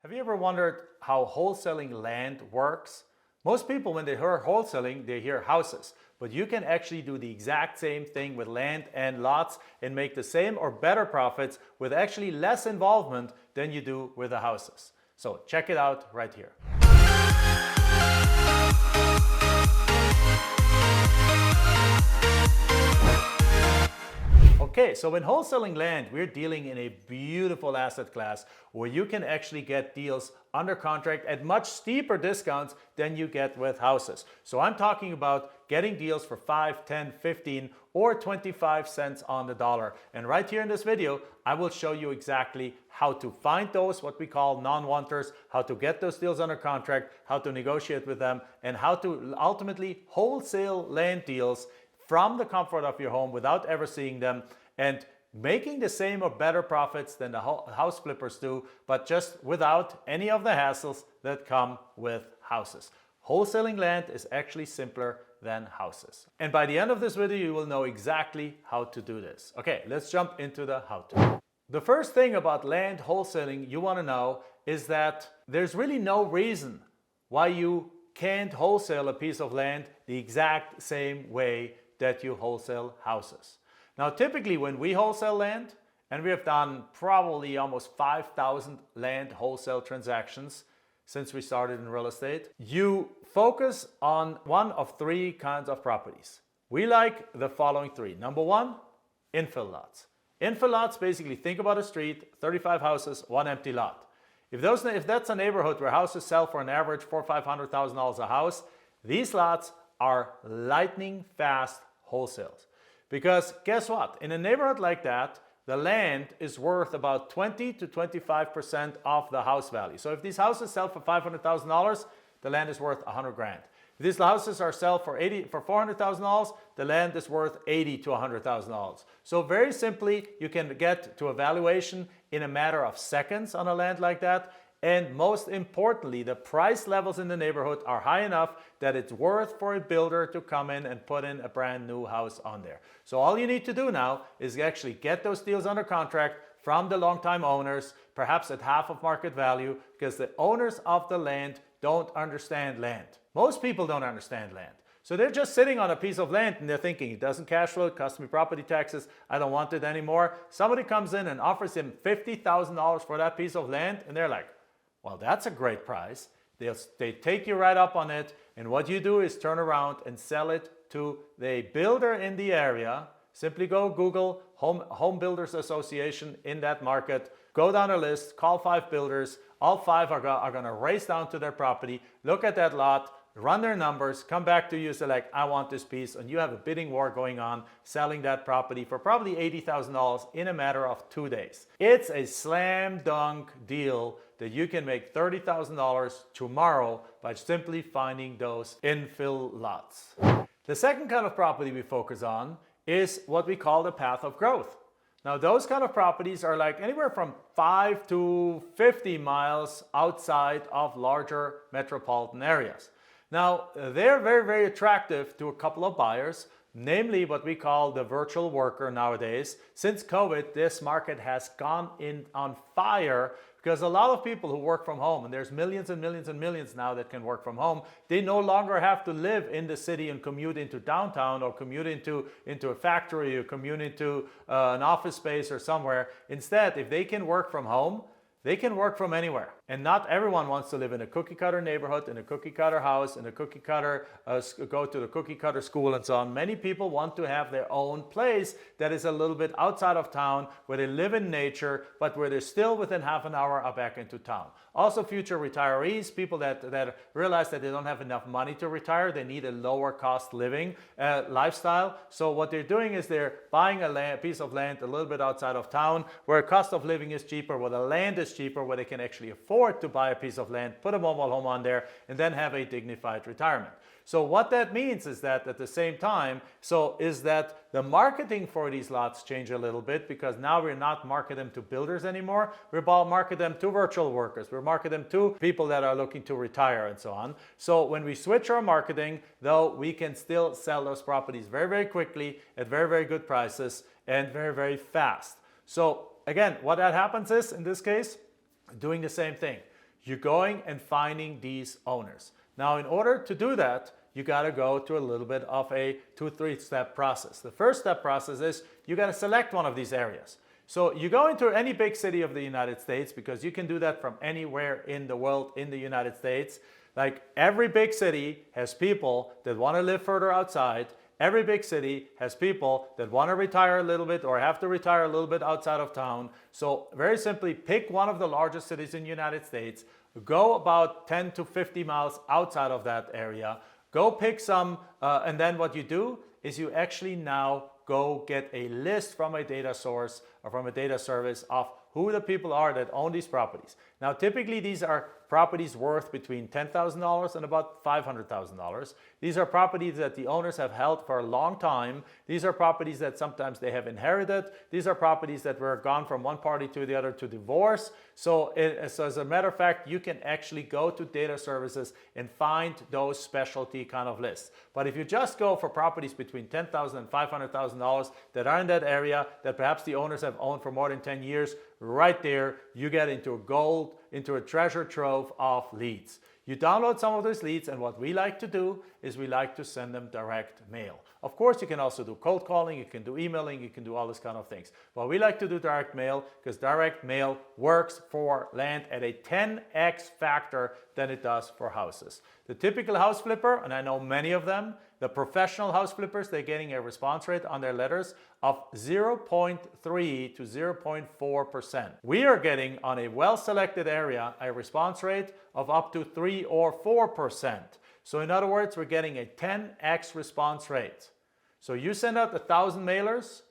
Have you ever wondered how wholesaling land works? Most people, when they hear wholesaling, they hear houses. But you can actually do the exact same thing with land and lots and make the same or better profits with actually less involvement than you do with the houses. So check it out right here. Okay, so when wholesaling land, we're dealing in a beautiful asset class where you can actually get deals under contract at much steeper discounts than you get with houses. So I'm talking about getting deals for 5, 10, 15, or 25 cents on the dollar. And right here in this video, I will show you exactly how to find those, what we call non-wanters, how to get those deals under contract, how to negotiate with them, and how to ultimately wholesale land deals from the comfort of your home without ever seeing them, and making the same or better profits than the house flippers do, but just without any of the hassles that come with houses. Wholesaling land is actually simpler than houses. And by the end of this video, you will know exactly how to do this. Okay, let's jump into the how-to. The first thing about land wholesaling you want to know is that there's really no reason why you can't wholesale a piece of land the exact same way that you wholesale houses. Now, typically when we wholesale land, and we have done probably almost 5,000 land wholesale transactions since we started in real estate, you focus on one of three kinds of properties. We like the following three. Number one, infill lots. Infill lots, basically think about a street, 35 houses, one empty lot. If that's a neighborhood where houses sell for an average $400,000 or $500,000 a house, these lots are lightning fast wholesales. Because guess what? In a neighborhood like that, the land is worth about 20 to 25% of the house value. So if these houses sell for $500,000, the land is worth 100 grand. If these houses are sell for $400,000, the land is worth $80 to $100,000. So very simply, you can get to a valuation in a matter of seconds on a land like that. And most importantly, the price levels in the neighborhood are high enough that it's worth for a builder to come in and put in a brand new house on there. So all you need to do now is actually get those deals under contract from the longtime owners, perhaps at half of market value, because the owners of the land don't understand land. Most people don't understand land. So they're just sitting on a piece of land and they're thinking, it doesn't cash flow, it costs me property taxes, I don't want it anymore. Somebody comes in and offers him $50,000 for that piece of land, and they're like, well, that's a great price. They take you right up on it, and what you do is turn around and sell it to the builder in the area. Simply go Google Home Builders Association in that market, go down a list, call 5 builders. All 5 are going to race down to their property, look at that lot, run their numbers, come back to you, say like, I want this piece, and you have a bidding war going on, selling that property for probably $80,000 in a matter of 2 days. It's a slam dunk deal that you can make $30,000 tomorrow by simply finding those infill lots. The second kind of property we focus on is what we call the path of growth. Now, those kind of properties are like anywhere from 5 to 50 miles outside of larger metropolitan areas. Now, they're very, very attractive to a couple of buyers, namely what we call the virtual worker nowadays. Since COVID, this market has gone in on fire because a lot of people who work from home, and there's millions and millions and millions now that can work from home, they no longer have to live in the city and commute into downtown or commute into a factory or commute into an office space or somewhere. Instead, if they can work from home, they can work from anywhere. And not everyone wants to live in a cookie cutter neighborhood, in a cookie cutter house, in a cookie cutter, go to the cookie cutter school and so on. Many people want to have their own place that is a little bit outside of town, where they live in nature, but where they're still within half an hour are back into town. Also future retirees, people that realize that they don't have enough money to retire, they need a lower cost living lifestyle. So what they're doing is they're buying a piece of land a little bit outside of town, where cost of living is cheaper, where the land is cheaper, where they can actually afford to buy a piece of land, put a mobile home on there, and then have a dignified retirement. So what that means is that at the same time, is that the marketing for these lots change a little bit, because now we're not marketing them to builders anymore. We're marketing them to virtual workers. We're marketing them to people that are looking to retire and so on. So when we switch our marketing, though, we can still sell those properties very, very quickly at very, very good prices and very, very fast. So again, what that happens is, in this case, doing the same thing. you're going and finding these owners. Now, in order to do that, you got to go through a little bit of a 2-3 step process. The first step process is you got to select one of these areas. So you go into any big city of the United States, because you can do that from anywhere in the world in the United States. Like, every big city has people that want to live further outside. Every big city has people that want to retire a little bit or have to retire a little bit outside of town. So very simply, pick one of the largest cities in the United States, go about 10 to 50 miles outside of that area, go pick some, and then what you do is you actually now go get a list from a data source or from a data service of who the people are that own these properties. Now, typically these are properties worth between $10,000 and about $500,000. These are properties that the owners have held for a long time. These are properties that sometimes they have inherited. These are properties that were gone from one party to the other to divorce. So as a matter of fact, you can actually go to data services and find those specialty kind of lists. But if you just go for properties between $10,000 and $500,000 that are in that area, that perhaps the owners have owned for more than 10 years, right there, you get into a treasure trove of leads. You download some of those leads, and what we like to do is we like to send them direct mail. Of course, you can also do cold calling, you can do emailing, you can do all this kind of things. But we like to do direct mail because direct mail works for land at a 10x factor than it does for houses. The typical house flipper, and I know many of them, the professional house flippers, they're getting a response rate on their letters of 0.3 to 0.4%. We are getting, on a well-selected area, a response rate of up to 3 or 4%. So in other words, we're getting a 10x response rate. So you send out 1,000 mailers.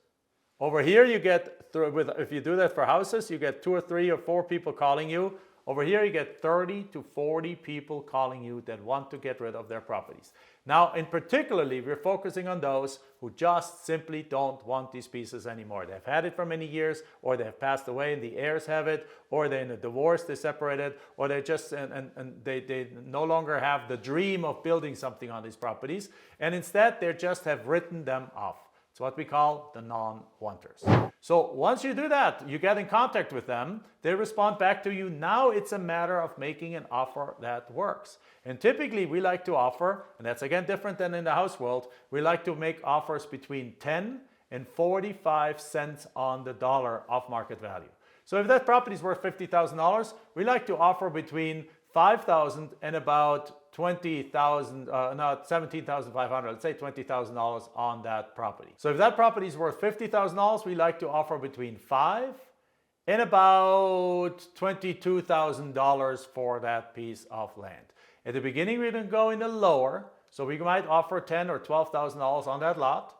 Over here you get, if you do that for houses, you get 2 or 3 or 4 people calling you. Over here you get 30 to 40 people calling you that want to get rid of their properties. Now, in particularly, we're focusing on those who just simply don't want these pieces anymore. They've had it for many years, or they have passed away and the heirs have it, or they're in a divorce, they're separated, or they just and they no longer have the dream of building something on these properties, and instead they just have written them off. It's what we call the non-wanters. So once you do that, you get in contact with them, they respond back to you. Now it's a matter of making an offer that works. And typically we like to offer, and that's again different than in the house world, we like to make offers between 10 and 45 cents on the dollar of market value. So if that property is worth $50,000, we like to offer between $5,000 and about $17,500, let's say $20,000 on that property. So if that property is worth $50,000, we like to offer between $5,000 and about $22,000 for that piece of land. At the beginning, we didn't go in the lower, so we might offer $10,000 or $12,000 on that lot.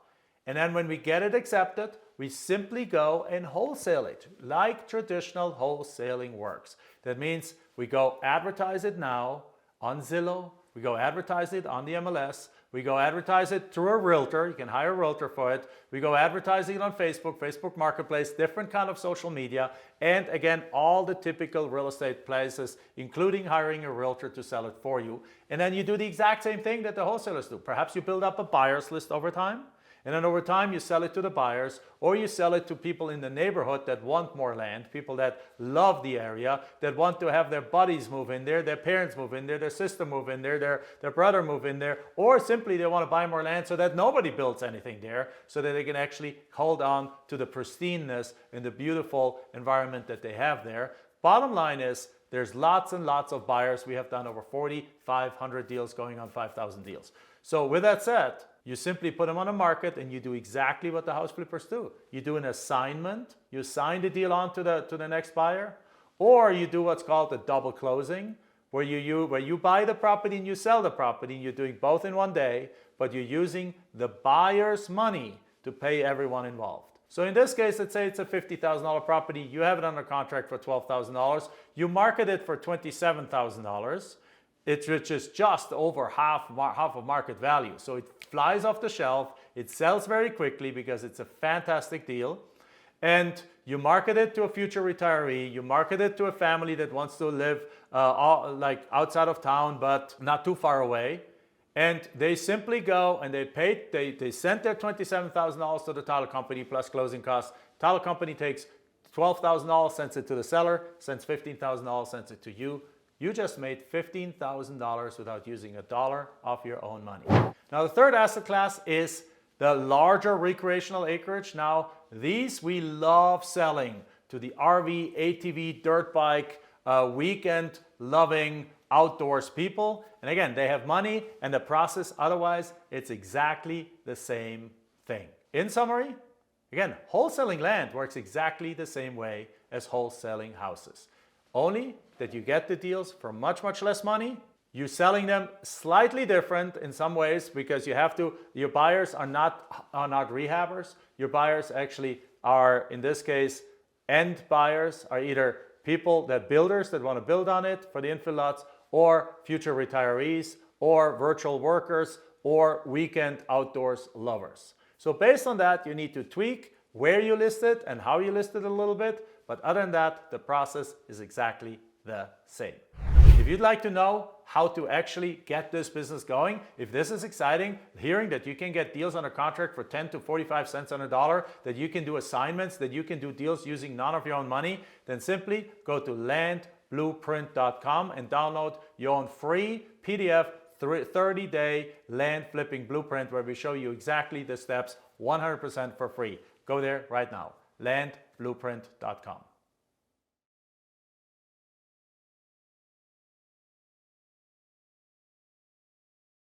And then when we get it accepted, we simply go and wholesale it, like traditional wholesaling works. That means we go advertise it now on Zillow, we go advertise it on the MLS, we go advertise it through a realtor, you can hire a realtor for it, we go advertising it on Facebook, Facebook Marketplace, different kind of social media, and again, all the typical real estate places, including hiring a realtor to sell it for you. And then you do the exact same thing that the wholesalers do. Perhaps you build up a buyer's list over time, and then over time you sell it to the buyers, or you sell it to people in the neighborhood that want more land, people that love the area, that want to have their buddies move in there, their parents move in there, their sister move in there, their brother move in there, or simply they want to buy more land so that nobody builds anything there, so that they can actually hold on to the pristineness and the beautiful environment that they have there. Bottom line is, there's lots and lots of buyers. We have done over 4,500 deals, going on 5,000 deals. So with that said, you simply put them on the market and you do exactly what the house flippers do. You do an assignment, you assign the deal on to the next buyer, or you do what's called a double closing, where you buy the property and you sell the property, and you're doing both in one day, but you're using the buyer's money to pay everyone involved. So in this case, let's say it's a $50,000 property, you have it under contract for $12,000, you market it for $27,000, which is just over half of market value. So it flies off the shelf, it sells very quickly because it's a fantastic deal, and you market it to a future retiree, you market it to a family that wants to live like outside of town but not too far away, and they simply go and they sent their $27,000 to the title company plus closing costs. Title company takes $12,000, sends it to the seller, sends $15,000, sends it to you. you just made $15,000 without using a dollar of your own money. Now the third asset class is the larger recreational acreage. Now these we love selling to the RV, ATV, dirt bike, weekend loving outdoors people. And again, they have money and the process, otherwise it's exactly the same thing. In summary, again, wholesaling land works exactly the same way as wholesaling houses. Only that you get the deals for much, much less money. You're selling them slightly different in some ways because you have to, your buyers are not rehabbers. Your buyers actually are, in this case, end buyers are either people builders that want to build on it for the infill lots, or future retirees, or virtual workers, or weekend outdoors lovers. So based on that, you need to tweak where you list it and how you list it a little bit. But other than that, the process is exactly the same. If you'd like to know how to actually get this business going, if this is exciting, hearing that you can get deals under contract for 10 to 45 cents on a dollar, that you can do assignments, that you can do deals using none of your own money, then simply go to landblueprint.com and download your own free PDF 30-day land flipping blueprint where we show you exactly the steps 100% for free. Go there right now, landblueprint.com.